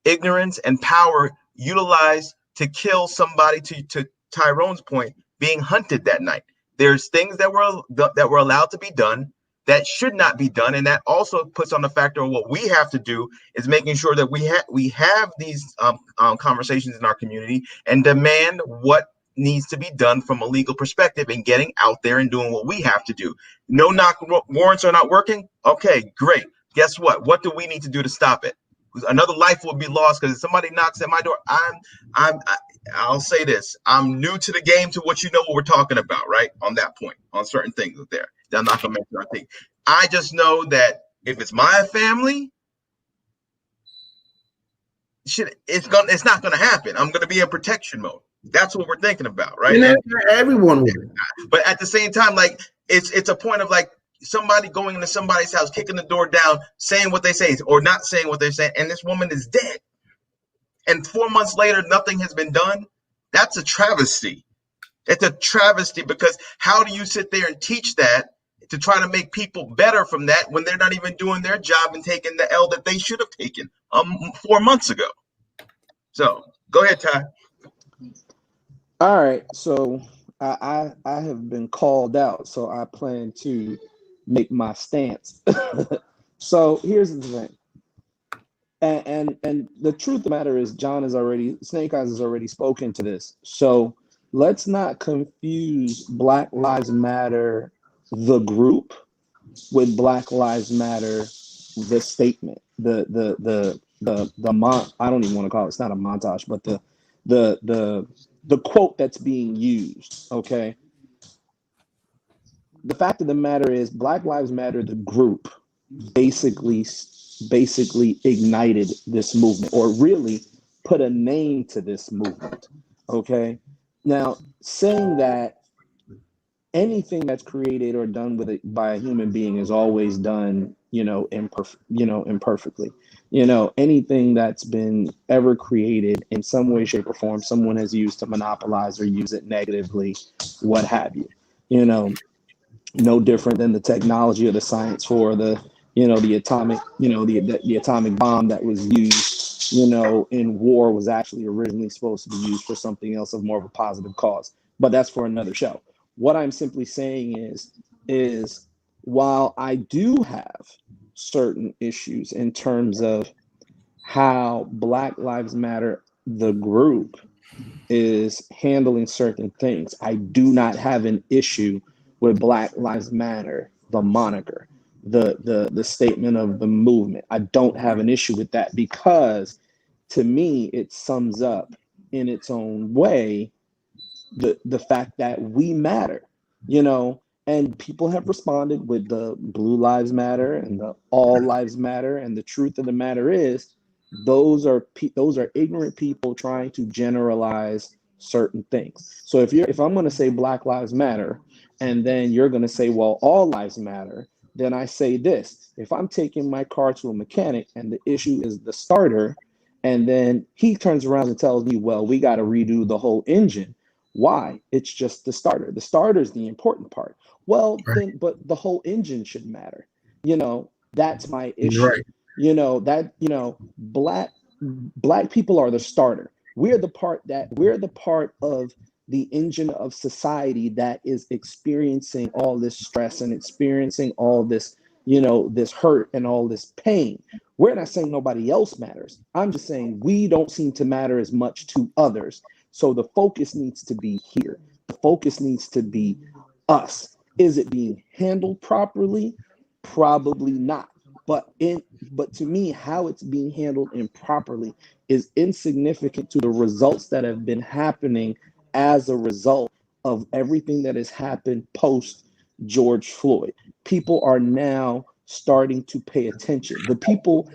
ignorance, and power utilized to kill somebody, to Tyrone's point, being hunted that night. There's things that were allowed to be done that should not be done, and that also puts on the factor of what we have to do is making sure that we have these conversations in our community and demand what needs to be done from a legal perspective and getting out there and doing what we have to do. No knock warrants are not working. Okay, great. Guess what? What do we need to do to stop it? Another life will be lost because if somebody knocks at my door, I'll say this. I'm new to the game, to what we're talking about, right? On that point, on certain things there. I'm not gonna mention our thing. I just know that if it's my family, it's not gonna happen. I'm gonna be in protection mode. That's what we're thinking about, right? And everyone would. But at the same time, like it's a point of like somebody going into somebody's house, kicking the door down, saying what they say or not saying what they're saying, and this woman is dead. And 4 months later, nothing has been done. That's a travesty. It's a travesty, because how do you sit there and teach that to try to make people better from that when they're not even doing their job and taking the L that they should have taken 4 months ago? So go ahead, Ty. All right. So I have been called out, so I plan to make my stance. So here's the thing. And the truth of the matter is, Snake Eyes has already spoken to this. So let's not confuse Black Lives Matter, the group, with Black Lives Matter, the statement, I don't even want to call it. It's not a montage, but the quote that's being used. Okay. the fact of the matter is, Black Lives Matter, the group, basically ignited this movement, or really put a name to this movement. Okay, now saying that anything that's created or done with it by a human being is always done, imperfectly. Anything that's been ever created in some way, shape, or form, someone has used to monopolize or use it negatively, what have you. You know, no different than the technology or the science for the atomic, the atomic bomb that was used, in war, was actually originally supposed to be used for something else of more of a positive cause. But that's for another show. What I'm simply saying is while I do have certain issues in terms of how Black Lives Matter, the group, is handling certain things, I do not have an issue with Black Lives Matter, the moniker, the statement of the movement. I don't have an issue with that, because to me it sums up in its own way the fact that we matter, and people have responded with the Blue Lives Matter and the All Lives Matter, and the truth of the matter is those are ignorant people trying to generalize certain things. So if I'm going to say Black Lives Matter, and then you're going to say, well, all lives matter, then I say this: if I'm taking my car to a mechanic and the issue is the starter, and then he turns around and tells me, well, we got to redo the whole engine. Why? It's just the starter. The starter is the important part. Well, Right. then, but the whole engine should matter. That's my You're issue. right. Black people are the starter. We're the part of the engine of society that is experiencing all this stress and experiencing all this, this hurt and all this pain. We're not saying nobody else matters. I'm just saying we don't seem to matter as much to others. So the focus needs to be here. The focus needs to be us. Is it being handled properly? Probably not. But to me, how it's being handled improperly is insignificant to the results that have been happening as a result of everything that has happened post George Floyd. People are now starting to pay attention. The people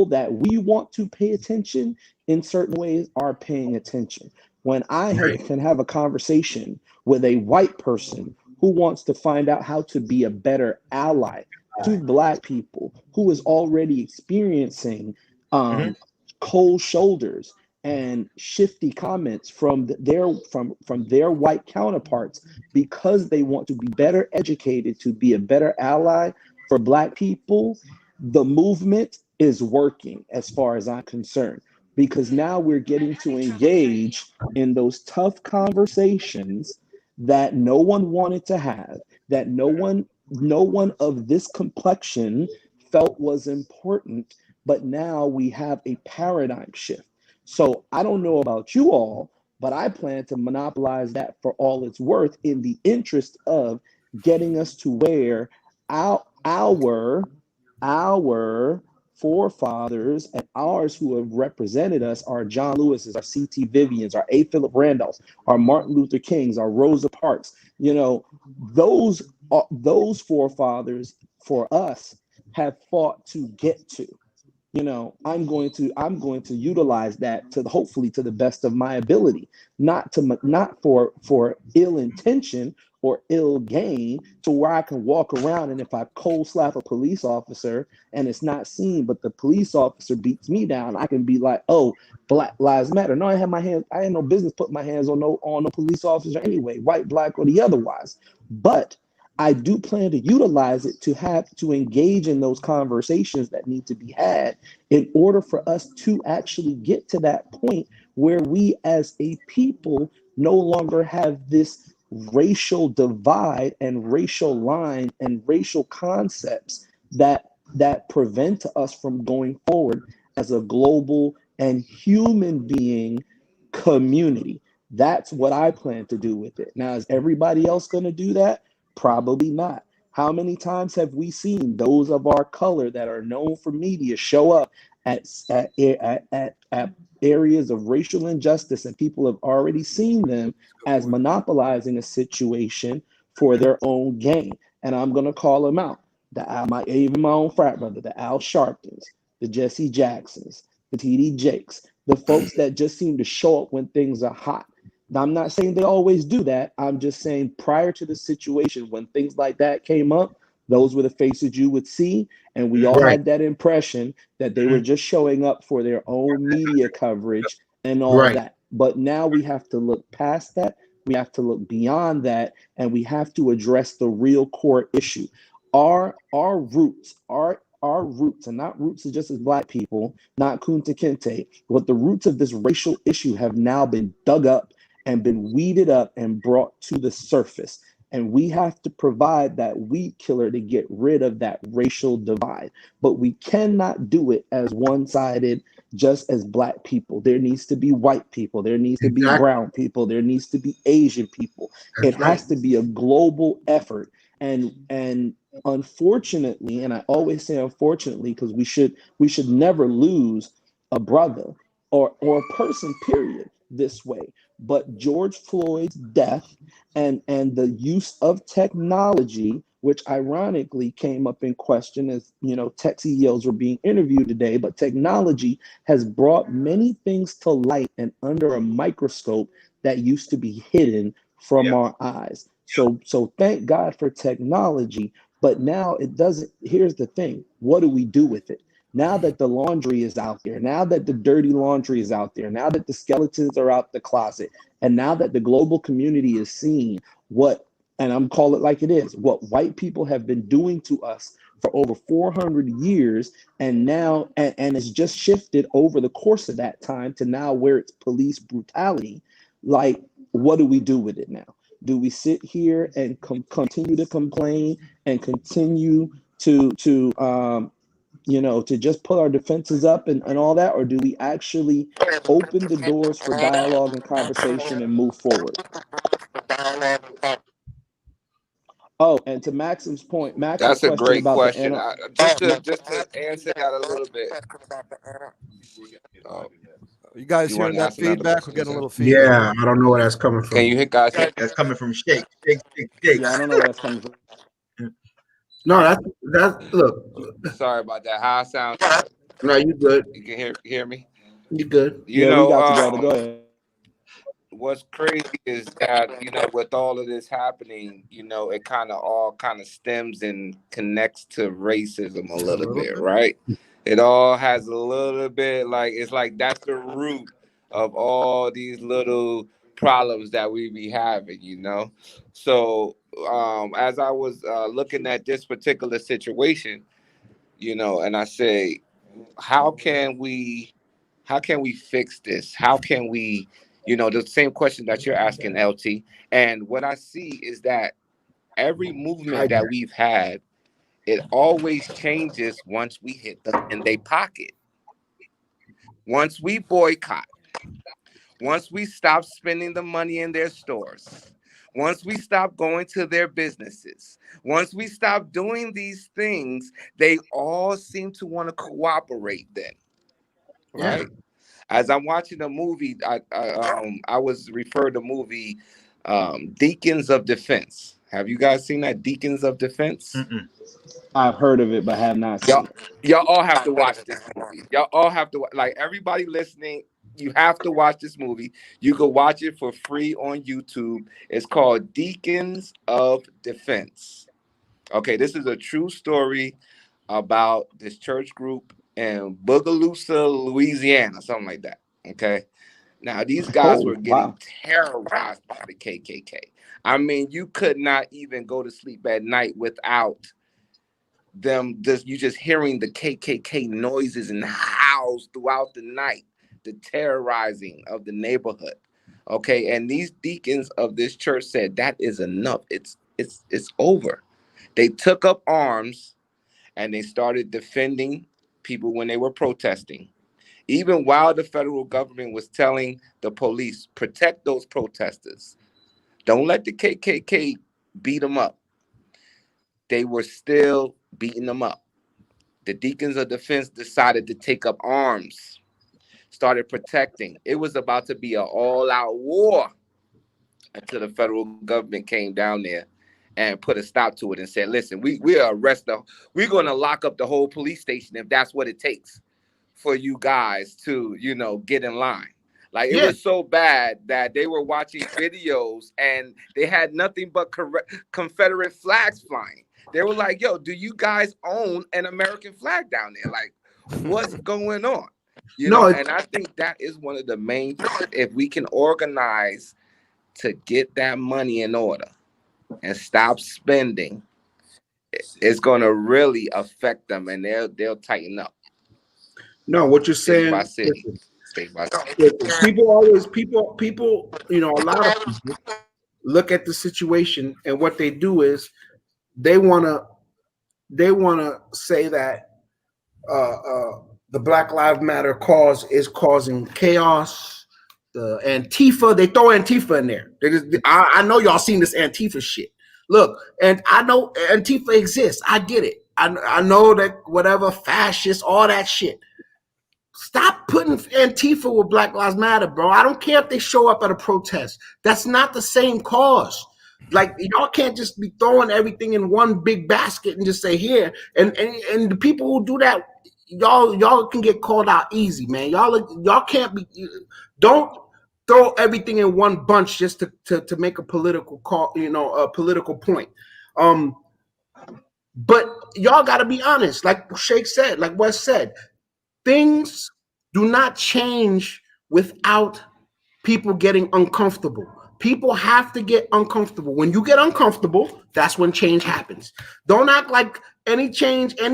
that we want to pay attention in certain ways are paying attention. When Right. can have a conversation with a white person who wants to find out how to be a better ally to Black people, who is already experiencing Mhm. cold shoulders and shifty comments from their white counterparts, because they want to be better educated to be a better ally for Black people, the movement is working as far as I'm concerned, because now we're getting to engage in those tough conversations that no one wanted to have, that no one of this complexion felt was important, but now we have a paradigm shift. So I don't know about you all, but I plan to monopolize that for all it's worth, in the interest of getting us to where our forefathers and ours who have represented us, our John Lewis's, our C.T. Vivian's, our A. Philip Randolph's, our Martin Luther King's, our Rosa Parks, those those forefathers for us have fought to get to. I'm going to utilize that to hopefully to the best of my ability, not for ill intention or ill gain, to where I can walk around, and if I cold slap a police officer and it's not seen, but the police officer beats me down, I can be like, oh, Black Lives Matter. No, I had no business putting my hands on no police officer anyway, white, Black, or the otherwise. But I do plan to utilize it to engage in those conversations that need to be had, in order for us to actually get to that point where we as a people no longer have this racial divide and racial line and racial concepts that prevent us from going forward as a global and human being community. That's what I plan to do with it. Now, is everybody else going to do that? Probably not. How many times have we seen those of our color that are known for media show up at areas of racial injustice, and people have already seen them as monopolizing a situation for their own gain. And I'm gonna call them out. Even my own frat brother, the Al Sharptons, the Jesse Jacksons, the TD Jakes, the folks that just seem to show up when things are hot. Now, I'm not saying they always do that. I'm just saying prior to the situation, when things like that came up, those were the faces you would see. And we all Right. had that impression that they were just showing up for their own media coverage and all Right. that. But now we have to look past that. We have to look beyond that, and we have to address the real core issue. Our roots, our roots, and not roots of just as Black people, not Kunta Kinte, but the roots of this racial issue have now been dug up and been weeded up and brought to the surface. And we have to provide that weed killer to get rid of that racial divide. But we cannot do it as one-sided, just as Black people. There needs to be white people. There needs to be Exactly. brown people. There needs to be Asian people. It That's right. has to be a global effort. And unfortunately, and I always say unfortunately, because we should never lose a brother or a person, period, this way. But George Floyd's death and the use of technology, which ironically came up in question as tech CEOs were being interviewed today, but technology has brought many things to light and under a microscope that used to be hidden from Yep. our eyes. So thank God for technology, but now it doesn't. Here's the thing: what do we do with it? Now that the laundry is out there, now that the dirty laundry is out there, now that the skeletons are out the closet, and now that the global community is seeing what, and I'm calling it like it is, what white people have been doing to us for over 400 years, and now, and it's just shifted over the course of that time to now where it's police brutality. Like, what do we do with it now? Do we sit here and continue to complain and continue to just put our defenses up and all that, or do we actually open the doors for dialogue and conversation and move forward? Oh, and to Maxim's point, Max's That's a question great about the question. anti. Just to answer that a little bit. Oh, You guys you hearing want to that ask another feedback? We're question? getting a little feedback. Yeah, I don't know where that's coming Can from. you hit guys? That's coming from Shake, Shake, Shake, Shake. Yeah, I don't know where that's coming from. No, that's look. Sorry about that. How I sound? No, you good. You can hear me. You good. You Yeah, we know, got you, brother. Go ahead. what's crazy is that with all of this happening, it kind of stems and connects to racism a A little little bit, bit. right? It all has a little bit, like, it's like that's the root of all these little problems that we be having. So as I was looking at this particular situation, and I say, how can we fix this? How can we, the same question that you're asking, LT. And what I see is that every movement Hijack. that we've had, it always changes once we hit them in their pocket. Once we boycott, once we stop spending the money in their stores, once we stop going to their businesses, once we stop doing these things, they all seem to want to cooperate then, Yeah. right? As I'm watching the movie, I was referred to movie Deacons of Defense. Have you guys seen that, Deacons of Defense? Mm-mm. I've heard of it, but have not seen Y'all, it. y'all all have to watch this movie. Y'all all have to, like, everybody listening, you have to watch this movie. You can watch it for free on YouTube. It's called Deacons of Defense. Okay, this is a true story about this church group in Bogalusa, Louisiana, something like that. Okay. Now, these guys Oh, were getting wow. terrorized by the KKK. I mean, you could not even go to sleep at night without you just hearing the KKK noises and howls throughout the night, the terrorizing of the neighborhood. Okay, and these deacons of this church said that is enough. It's over. They took up arms and they started defending people when they were protesting. Even while the federal government was telling the police, protect those protesters, don't let the KKK beat them up, they were still beating them up. The Deacons of Defense decided to take up arms, started protecting. It was about to be an all-out war until the federal government came down there and put a stop to it and said, listen, we're going to lock up the whole police station if that's what it takes for you guys to, get in line. Like, it was so bad that they were watching videos and they had nothing but Confederate flags flying. They were like, yo, do you guys own an American flag down there? Like, what's going on? And I think that is one of the main things. If we can organize to get that money in order and stop spending, it's going to really affect them, and they'll tighten up. No, what you're saying, State by state. people, a lot of people look at the situation, and what they do is they want to say that the Black Lives Matter cause is causing chaos. The Antifa, they throw Antifa in there. I know y'all seen this Antifa shit. Look, and I know Antifa exists. I get it. I know that whatever, fascists, all that shit. Stop putting Antifa with Black Lives Matter, bro. I don't care if they show up at a protest. That's not the same cause. Like, y'all can't just be throwing everything in one big basket and just say here. And the people who do that, y'all can get called out easy, man. Y'all can't be. Don't throw everything in one bunch just to make a political call, a political point. But y'all got to be honest, like Sheikh said, like Wes said, things do not change without people getting uncomfortable. People have to get uncomfortable. When you get uncomfortable, that's when change happens. Don't act like any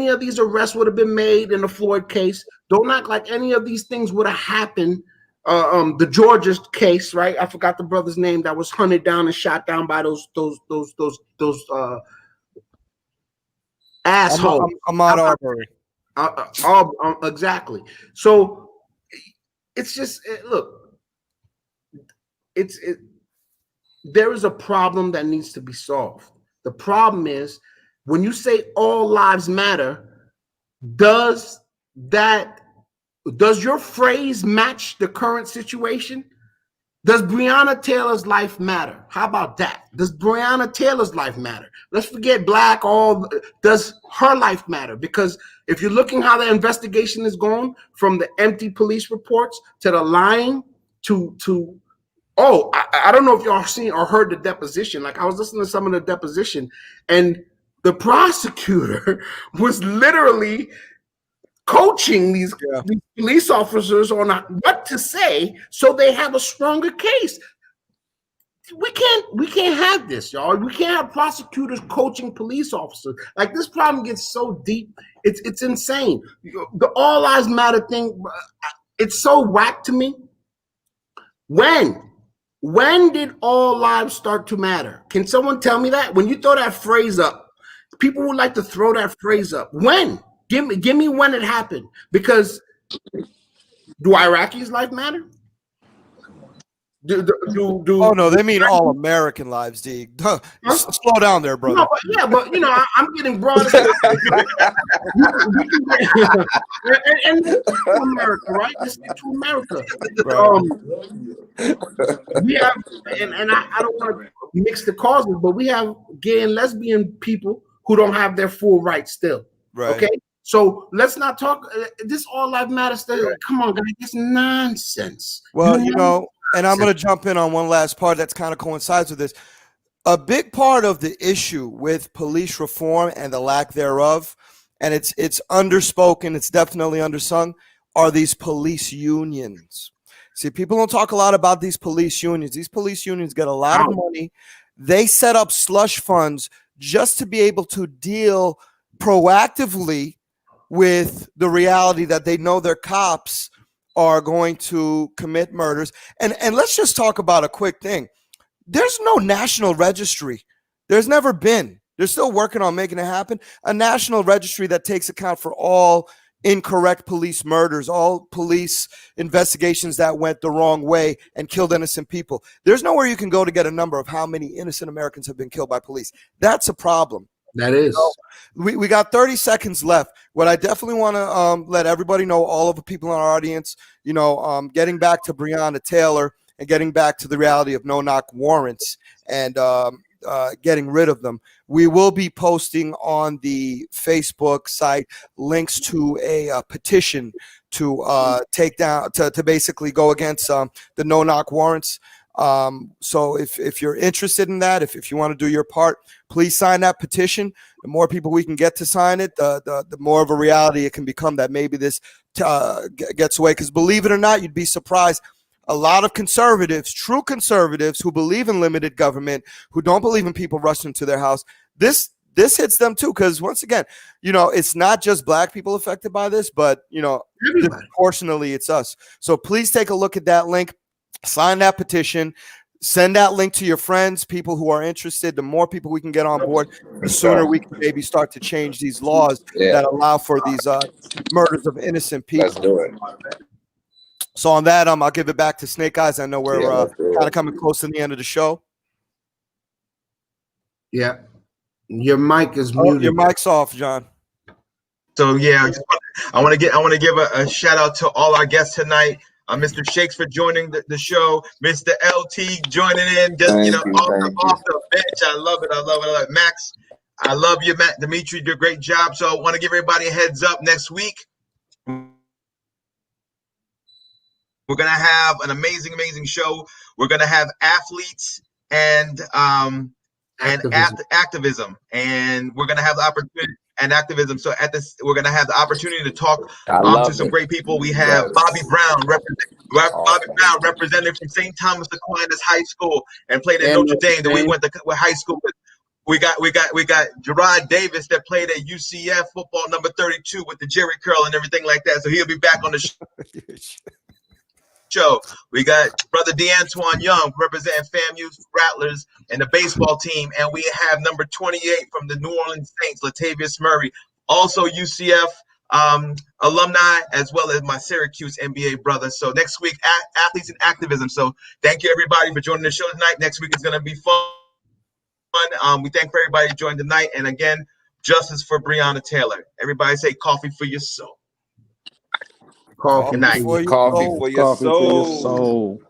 of these arrests would have been made in the Floyd case. Don't act like any of these things would have happened. The Georgia case, right? I forgot the brother's name that was hunted down and shot down by those assholes. Ahmaud Arbery. Exactly. So it's just look. There is a problem that needs to be solved. The problem is when you say all lives matter, does your phrase match the current situation? Does Breonna Taylor's life matter? How about that? Does Breonna Taylor's life matter? Let's forget black. Does her life matter? Because if you're looking how the investigation is going, from the empty police reports to the lying to I don't know if y'all seen or heard the deposition. Like, I was listening to some of the deposition, and the prosecutor was literally coaching these police officers on what to say so they have a stronger case. We can't have this, y'all. We can't have prosecutors coaching police officers. Like, this problem gets so deep, it's insane. The all lives matter thing, it's so whack to me. When did all lives start to matter? Can someone tell me that? When you throw that phrase up, people would like to throw that phrase up. When? Give me when it happened. Because do Iraqis' life matter? Oh no, they mean all American lives, D. Huh? Slow down there, brother. No, but I'm getting broad. and America, right? Let's get to America. We have, and I don't want to mix the causes, but we have gay and lesbian people who don't have their full rights still. Right. Okay. So let's not talk this all life matters stuff. Come on, guys, it's nonsense. Well, and I'm going to jump in on one last part that's kind of coincides with this. A big part of the issue with police reform and the lack thereof, and it's underspoken, it's definitely undersung, are these police unions. See, people don't talk a lot about these police unions. These police unions get a lot of money. They set up slush funds just to be able to deal proactively with the reality that they know their cops are going to commit murders. And let's just talk about a quick thing. There's no national registry. There's never been. They're still working on making it happen. A national registry that takes account for all incorrect police murders, all police investigations that went the wrong way and killed innocent people. There's nowhere you can go to get a number of how many innocent Americans have been killed by police. That's a problem. That is. So we got 30 seconds left. What I definitely want to let everybody know, all of the people in our audience, getting back to Breonna Taylor and getting back to the reality of no-knock warrants and getting rid of them. We will be posting on the Facebook site links to a petition to take down, to basically go against the no-knock warrants. So if you're interested in that, if you want to do your part, please sign that petition. The more people we can get to sign it, the more of a reality it can become that maybe this gets away. Because believe it or not, you'd be surprised. A lot of conservatives, true conservatives who believe in limited government, who don't believe in people rushing to their house, this hits them too. Because once again, it's not just black people affected by this, but disproportionately it's us. So please take a look at that link, sign that petition, send that link to your friends, people who are interested. The more people we can get on board, the sooner we can maybe start to change these laws that allow for these murders of innocent people. Let's do it. So on that, I'll give it back to Snake Eyes. I know we're kind of coming close to the end of the show. Yeah. Your mic is muted. Your mic's off, John. So yeah, I want to give a shout out to all our guests tonight. Mr. Shakes for joining the show. Mr. LT joining in, just off the bench. I love it. Max, I love you, Matt. Dimitri, you did a great job. So I want to give everybody a heads up. Next week, we're gonna have an amazing show. We're gonna have athletes and activism, and we're gonna have the opportunity and activism. So we're gonna have the opportunity to talk to some great people. We have Bobby Brown, representative from St. Thomas Aquinas High School, and played at Notre Dame. That we went to high school with. We got Gerard Davis that played at UCF football number 32 with the Jerry curl and everything like that. So he'll be back on the show. We got brother DeAntoine Young representing FAMU Rattlers and the baseball team, and we have number 28 from the New Orleans Saints, Latavius Murray, also UCF alumni, as well as my Syracuse NBA brother. So next week, athletes and activism. So thank you everybody for joining the show tonight. Next week is going to be fun. We thank for everybody who joined tonight, and again, justice for Breonna Taylor. Everybody say coffee for your soul. Coffee Good night. Coffee for your soul.